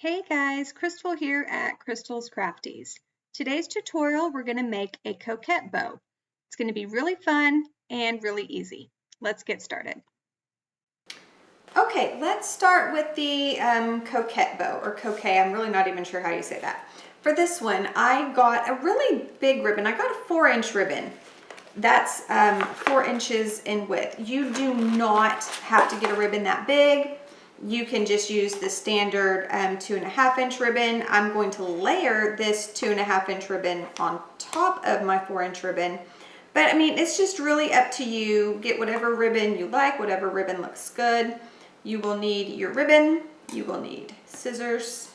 Hey guys, Crystal here at Crystal's Crafties. Today's tutorial, we're going to make a coquette bow. It's going to be really fun and really easy. Let's get started. Okay, let's start with the coquette bow, or coquette. I'm really not even sure how you say that. For this one, I got a really big ribbon. I got a 4-inch ribbon. That's 4 inches in width. You do not have to get a ribbon that big. You can just use the standard 2.5-inch ribbon. I'm going to layer this 2.5-inch ribbon on top of my 4-inch ribbon. But I mean, it's just really up to you. Get whatever ribbon you like, whatever ribbon looks good. You will need your ribbon. You will need scissors.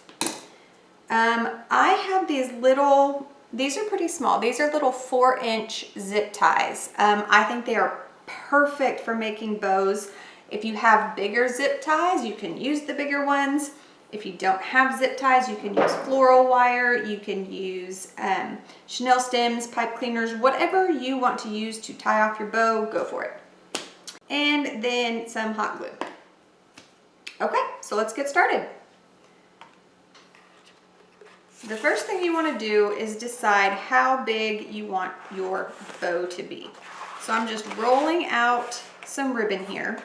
I have these little, these are pretty small. These are little 4-inch zip ties. I think they are perfect for making bows. If you have bigger zip ties, you can use the bigger ones. If you don't have zip ties, you can use floral wire. You can use chenille stems, pipe cleaners, whatever you want to use to tie off your bow, go for it. And then some hot glue. Okay, so let's get started. The first thing you want to do is decide how big you want your bow to be. So I'm just rolling out some ribbon here.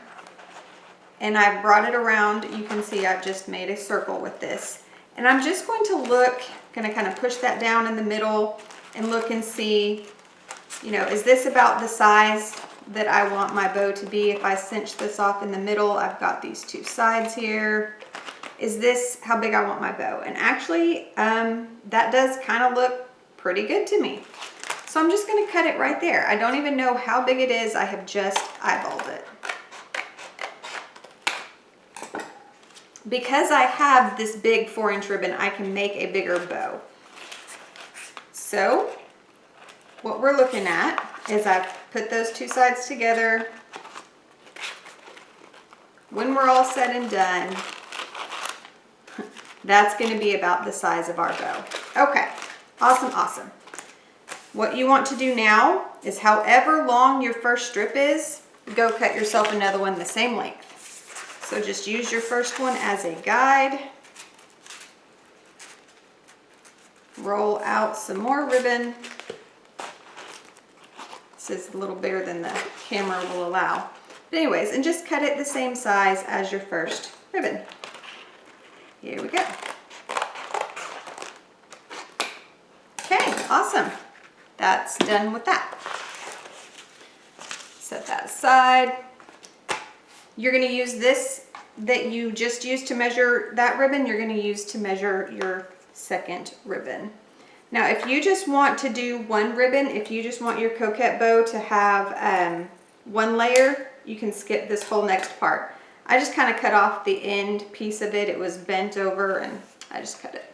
And I've brought it around. You can see I've just made a circle with this. And I'm just going to look, kind of push that down in the middle and look and see, you know, is this about the size that I want my bow to be? If I cinch this off in the middle, I've got these two sides here. Is this how big I want my bow? And actually, that does kind of look pretty good to me. So I'm just going to cut it right there. I don't even know how big it is. I have just eyeballed it. Because I have this big 4-inch ribbon, I can make a bigger bow. So what we're looking at is I've put those two sides together. When we're all said and done, that's going to be about the size of our bow. Okay, awesome, awesome. What you want to do now is however long your first strip is, go cut yourself another one the same length. So just use your first one as a guide. Roll out some more ribbon. This is a little bigger than the camera will allow. But anyways, and just cut it the same size as your first ribbon. Here we go. Okay, awesome. That's done with that. Set that aside. You're going to use this that you just used to measure that ribbon, you're going to use to measure your second ribbon. Now, if you just want to do one ribbon, if you just want your coquette bow to have one layer, you can skip this whole next part. I just kind of cut off the end piece of it. It was bent over and I just cut it.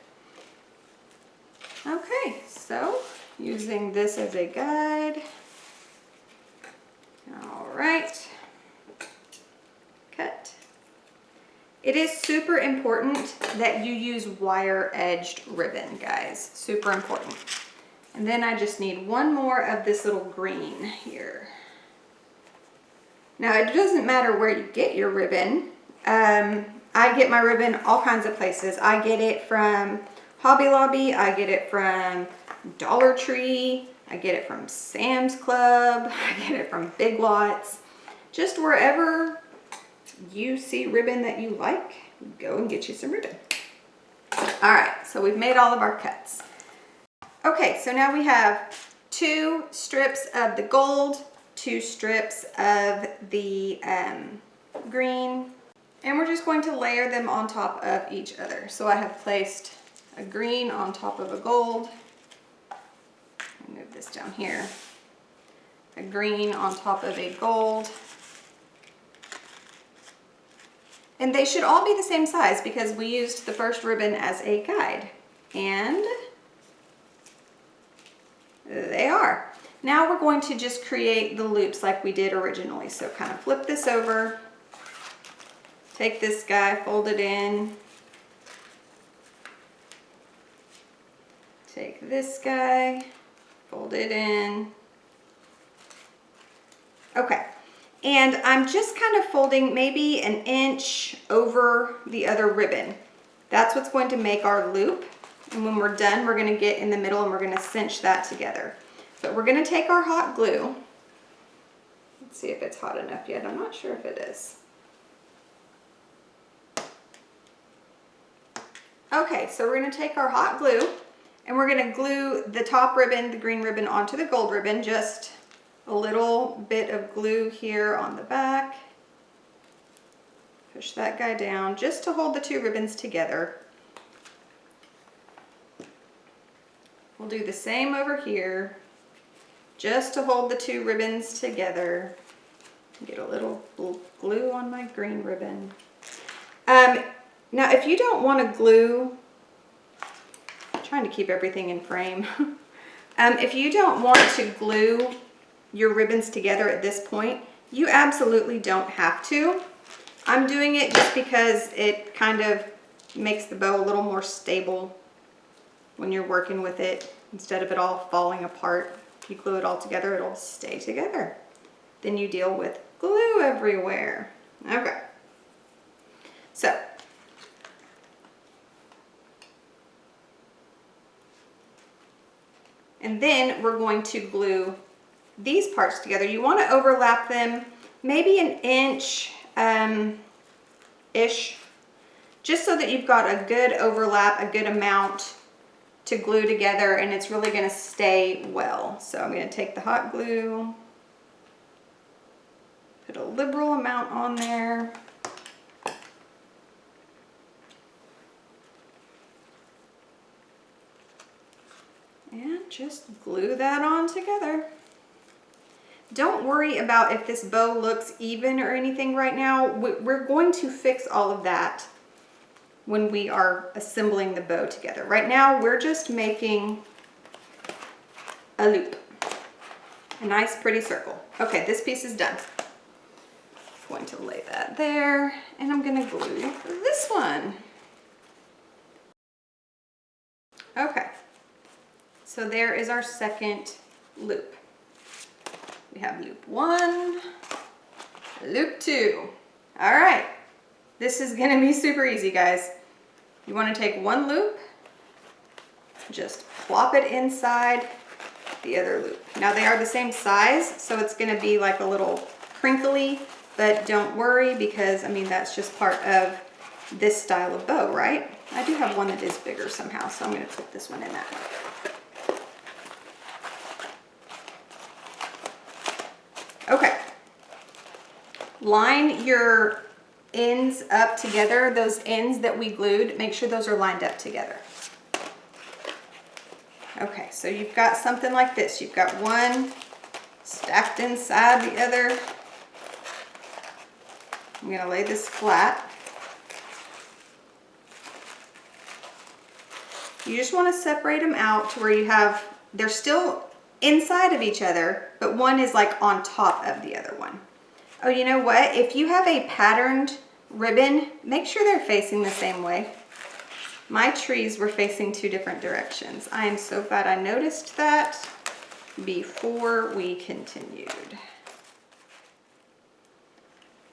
Okay, so using this as a guide. All right. Cut. It is super important that you use wire-edged ribbon, guys. Super important. And then I just need one more of this little green here. Now, it doesn't matter where you get your ribbon. I get my ribbon all kinds of places. I get it from Hobby Lobby. I get it from Dollar Tree. I get it from Sam's Club. I get it from Big Lots. Just wherever you see ribbon that you like, go and get you some ribbon. All right, so we've made all of our cuts. Okay, so now we have 2 strips of the gold, 2 strips of the green, and we're just going to layer them on top of each other. So I have placed a green on top of a gold. Move this down here. A green on top of a gold. And they should all be the same size because we used the first ribbon as a guide. And they are. Now we're going to just create the loops like we did originally. So kind of flip this over. Take this guy, fold it in. Take this guy, fold it in. Okay. And I'm just kind of folding maybe an inch over the other ribbon. That's what's going to make our loop. And when we're done, we're gonna get in the middle and we're gonna cinch that together. But we're gonna take our hot glue. Let's see if it's hot enough yet. I'm not sure if it is. Okay, so we're gonna take our hot glue and we're gonna glue the top ribbon, the green ribbon, onto the gold ribbon. Just a little bit of glue here on the back. Push that guy down just to hold the two ribbons together. We'll do the same over here, just to hold the two ribbons together. Get a little glue on my green ribbon. Now, if you don't want to glue, I'm trying to keep everything in frame. If you don't want to glue your ribbons together at this point, you absolutely don't have to. I'm doing it just because it kind of makes the bow a little more stable when you're working with it, instead of it all falling apart. If you glue it all together, it'll stay together. Then you deal with glue everywhere. Okay. So, and then we're going to glue these parts together. You want to overlap them maybe an inch ish, just so that you've got a good overlap, a good amount to glue together, and it's really going to stay well. So I'm going to take the hot glue, put a liberal amount on there. And just glue that on together. Don't worry about if this bow looks even or anything right now. We're going to fix all of that when we are assembling the bow together. Right now, we're just making a loop, a nice pretty circle. Okay, this piece is done. I'm going to lay that there, and I'm gonna glue this one. Okay, so there is our second loop. We have loop 1, loop 2. All right, this is gonna be super easy, guys. You wanna take one loop, just plop it inside the other loop. Now they are the same size, so it's gonna be like a little crinkly, but don't worry, because I mean, that's just part of this style of bow, right? I do have one that is bigger somehow, so I'm gonna put this one in that. Okay, line your ends up together, those ends that we glued, make sure those are lined up together. Okay, so you've got something like this. You've got one stacked inside the other. I'm gonna lay this flat. You just wanna separate them out to where you have, they're still inside of each other, but one is like on top of the other one. Oh, you know what? If you have a patterned ribbon, make sure they're facing the same way. My trees were facing two different directions. I am so glad I noticed that before we continued.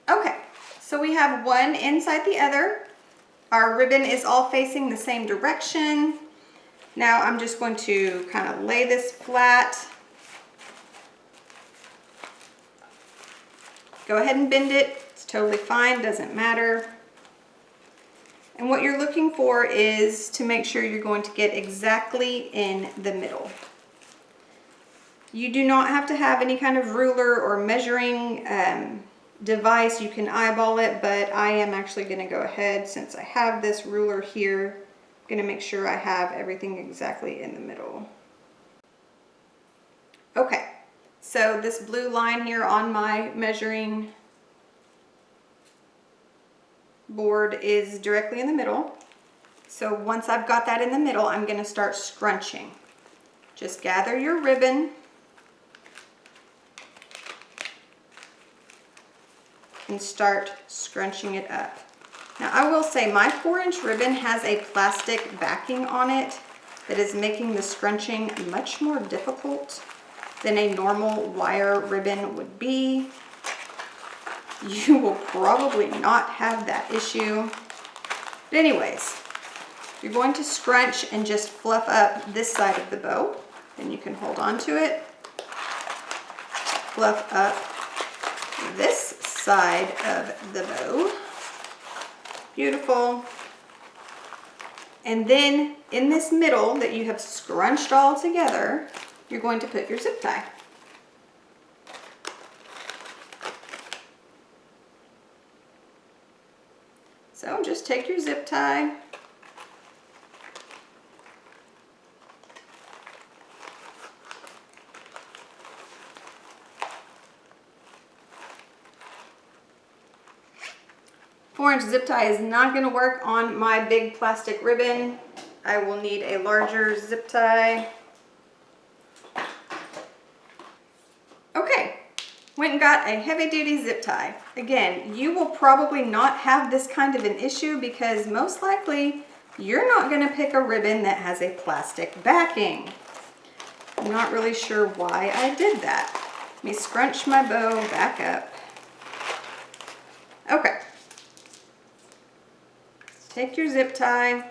Okay, so we have one inside the other. Our ribbon is all facing the same direction. Now I'm just going to kind of lay this flat. Go ahead and bend it. It's totally fine, doesn't matter. And what you're looking for is to make sure you're going to get exactly in the middle. You do not have to have any kind of ruler or measuring device. You can eyeball it, but I am actually going to go ahead, since I have this ruler here, I'm going to make sure I have everything exactly in the middle. Okay, so this blue line here on my measuring board is directly in the middle. So once I've got that in the middle, I'm going to start scrunching. Just gather your ribbon and start scrunching it up. Now I will say my 4-inch ribbon has a plastic backing on it that is making the scrunching much more difficult than a normal wire ribbon would be. You will probably not have that issue. But anyways, You're going to scrunch and just fluff up this side of the bow. Then you can hold on to it. Fluff up this side of the bow. Beautiful. And then in this middle that you have scrunched all together, you're going to put your zip tie. So just take your zip tie, Four-inch zip tie is not going to work on my big plastic ribbon. I will need a larger zip tie. Okay, went and got a heavy-duty zip tie. Again, you will probably not have this kind of an issue because most likely you're not going to pick a ribbon that has a plastic backing. I'm not really sure why I did that. Let me scrunch my bow back up. Okay. Take your zip tie,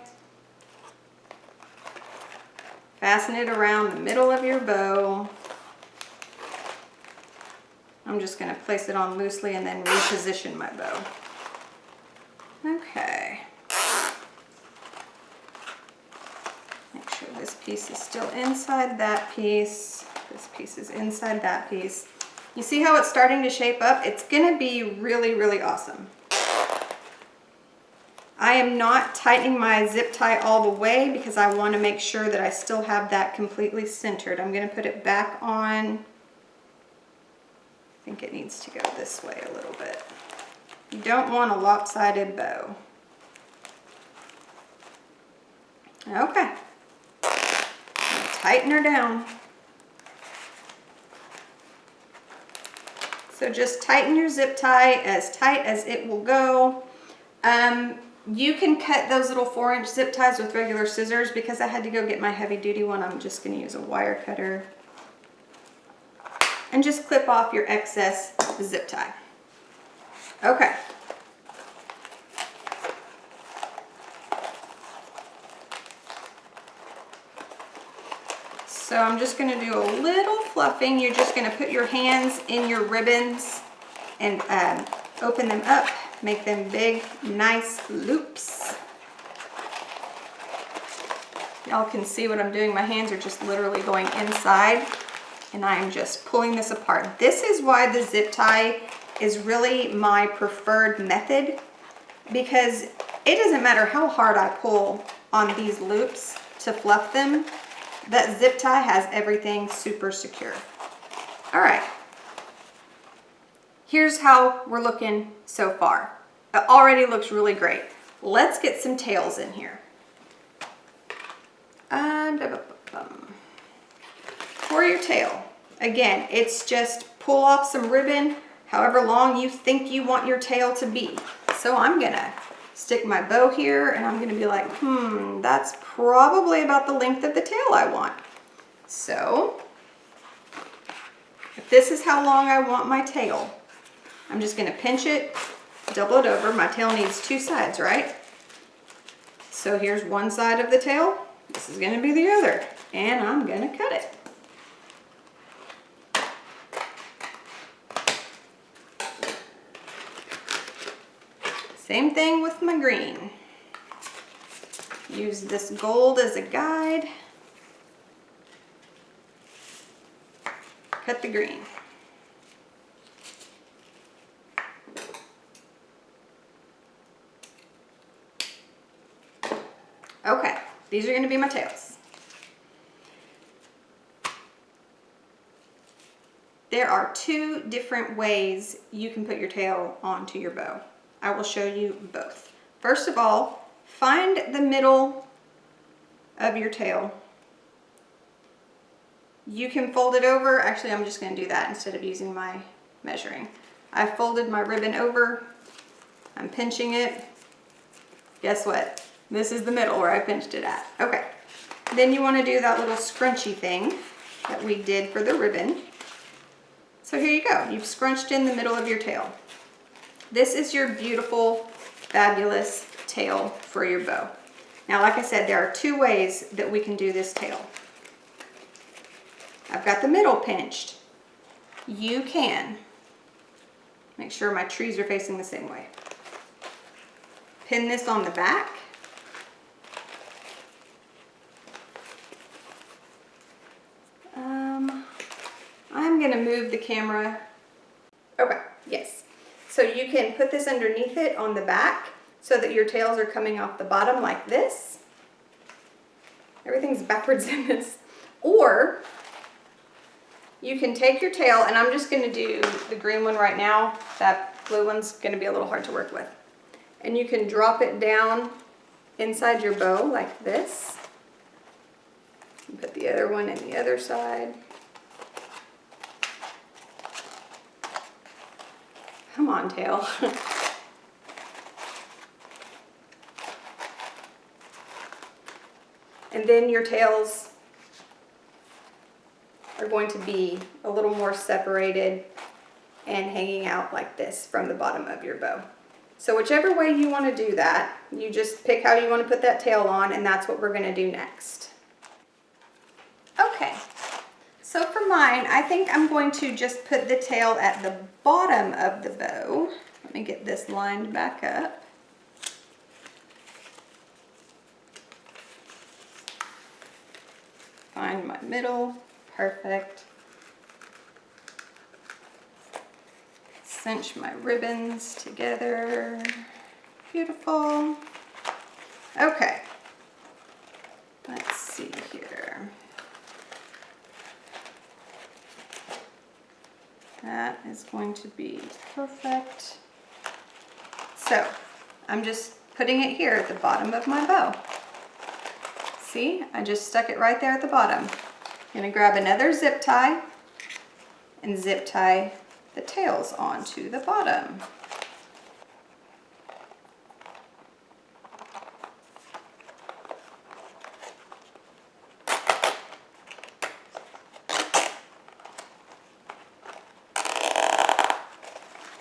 fasten it around the middle of your bow. I'm just going to place it on loosely and then reposition my bow. Okay. Make sure this piece is still inside that piece. This piece is inside that piece. You see how it's starting to shape up? It's going to be really, really awesome. I am not tightening my zip tie all the way because I want to make sure that I still have that completely centered. I'm going to put it back on. I think it needs to go this way a little bit. You don't want a lopsided bow. Okay. Tighten her down. So just tighten your zip tie as tight as it will go. You can cut those little 4-inch zip ties with regular scissors. Because I had to go get my heavy duty one, I'm just going to use a wire cutter. And just clip off your excess zip tie. Okay. So I'm just going to do a little fluffing. You're just going to put your hands in your ribbons and open them up. Make them big, nice loops. Y'all can see what I'm doing. My hands are just literally going inside and I'm just pulling this apart. This is why the zip tie is really my preferred method, because it doesn't matter how hard I pull on these loops to fluff them, that zip tie has everything super secure. All right. Here's how we're looking so far. It already looks really great. Let's get some tails in here. For your tail, again, it's just pull off some ribbon, however long you think you want your tail to be. So I'm gonna stick my bow here and I'm gonna be like, that's probably about the length of the tail I want. So if this is how long I want my tail, I'm just gonna pinch it, double it over. My tail needs two sides, right? So here's one side of the tail. This is gonna be the other. And I'm gonna cut it. Same thing with my green. Use this gold as a guide. Cut the green. Okay, these are going to be my tails. There are two different ways you can put your tail onto your bow. I will show you both. First of all, find the middle of your tail. You can fold it over. Actually, I'm just going to do that instead of using my measuring. I folded my ribbon over. I'm pinching it. Guess what? This is the middle where I pinched it at. Okay. Then you want to do that little scrunchy thing that we did for the ribbon. So here you go. You've scrunched in the middle of your tail. This is your beautiful, fabulous tail for your bow. Now, like I said, there are two ways that we can do this tail. I've got the middle pinched. You can, make sure my trees are facing the same way. Pin this on the back. I'm gonna move the camera. Okay, yes. So you can put this underneath it on the back so that your tails are coming off the bottom like this. Everything's backwards in this. Or you can take your tail, and I'm just gonna do the green one right now. That blue one's gonna be a little hard to work with. And you can drop it down inside your bow like this. And put the other one in the other side. Come on, tail. And then your tails are going to be a little more separated and hanging out like this from the bottom of your bow. So whichever way you want to do that, you just pick how you want to put that tail on, and that's what we're going to do next. Okay, so for mine, I think I'm going to just put the tail at the bottom of the bow. Let me get this lined back up. Find my middle, perfect. Cinch my ribbons together, beautiful. Okay, let's see here. That is going to be perfect. So I'm just putting it here at the bottom of my bow. See, I just stuck it right there at the bottom. I'm gonna grab another zip tie and zip tie the tails onto the bottom.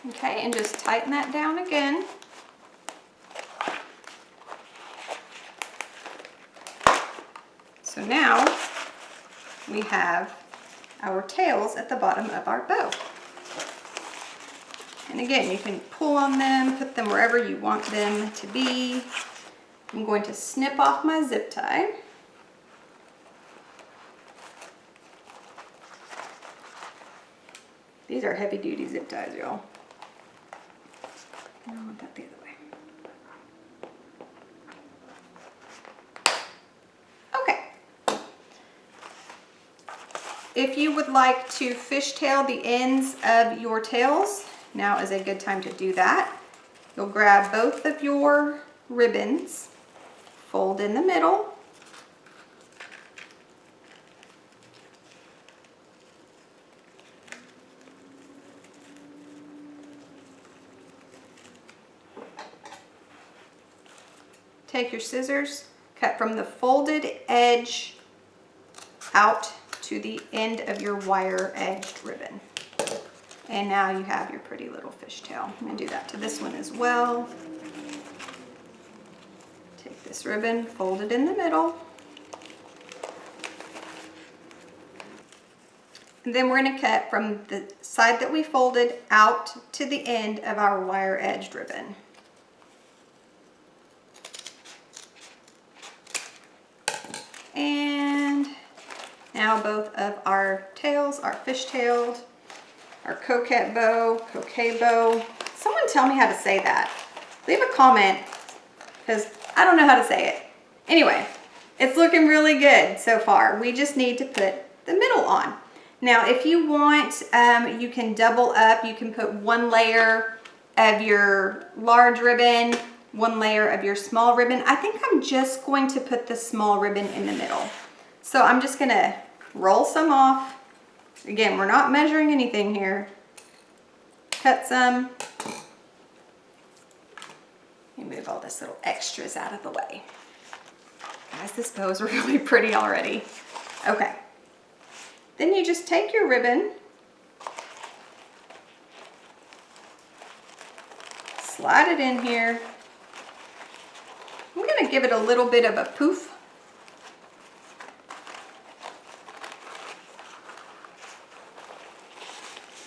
Okay, and just tighten that down again. So now we have our tails at the bottom of our bow. And again, you can pull on them, put them wherever you want them to be. I'm going to snip off my zip tie. These are heavy duty zip ties, y'all. I want that the other way. Okay. If you would like to fishtail the ends of your tails, now is a good time to do that. You'll grab both of your ribbons, fold in the middle, take your scissors, cut from the folded edge out to the end of your wire edged ribbon. And now you have your pretty little fishtail. I'm going to do that to this one as well. Take this ribbon, fold it in the middle. And then we're going to cut from the side that we folded out to the end of our wire edged ribbon. And now both of our tails are fishtailed. Our Coquette bow, Coquette bow. Someone tell me how to say that. Leave a comment, because I don't know how to say it. Anyway, it's looking really good so far. We just need to put the middle on. Now, if you want, you can double up. You can put one layer of your large ribbon, one layer of your small ribbon. I think I'm just going to put the small ribbon in the middle. So I'm just gonna roll some off. Again, we're not measuring anything here. Cut some. Let me move all this little extras out of the way. Guys, this bow is really pretty already. Okay. Then you just take your ribbon, slide it in here. I'm gonna gonna give it a little bit of a poof.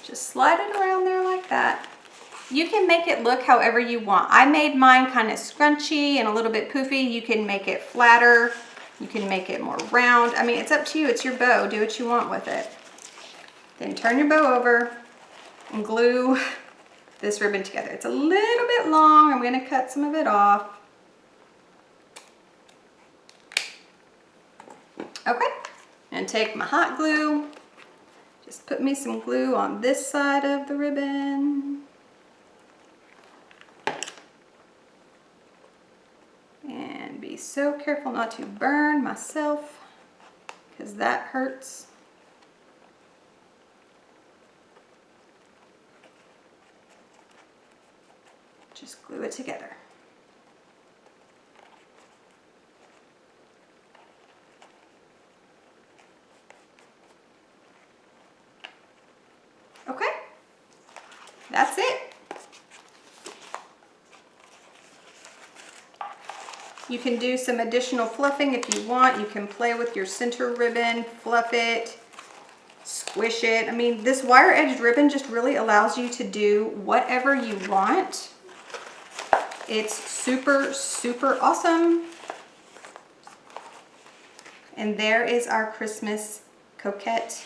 Just slide it around there like that. You can make it look however you want. I made mine kind of scrunchy and a little bit poofy. You can make it flatter. You can make it more round. I mean, it's up to you. It's your bow. Do what you want with it. Then turn your bow over and glue this ribbon together. It's a little bit long. I'm going to cut some of it off. Okay, and take my hot glue. Just put me some glue on this side of the ribbon. And be so careful not to burn myself, because that hurts. Just glue it together. Okay, that's it. You can do some additional fluffing if you want. You can play with your center ribbon, fluff it, squish it. I mean, this wire edged ribbon just really allows you to do whatever you want. It's super, super awesome. And there is our Christmas Coquette,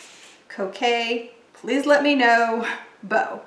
Please let me know bow.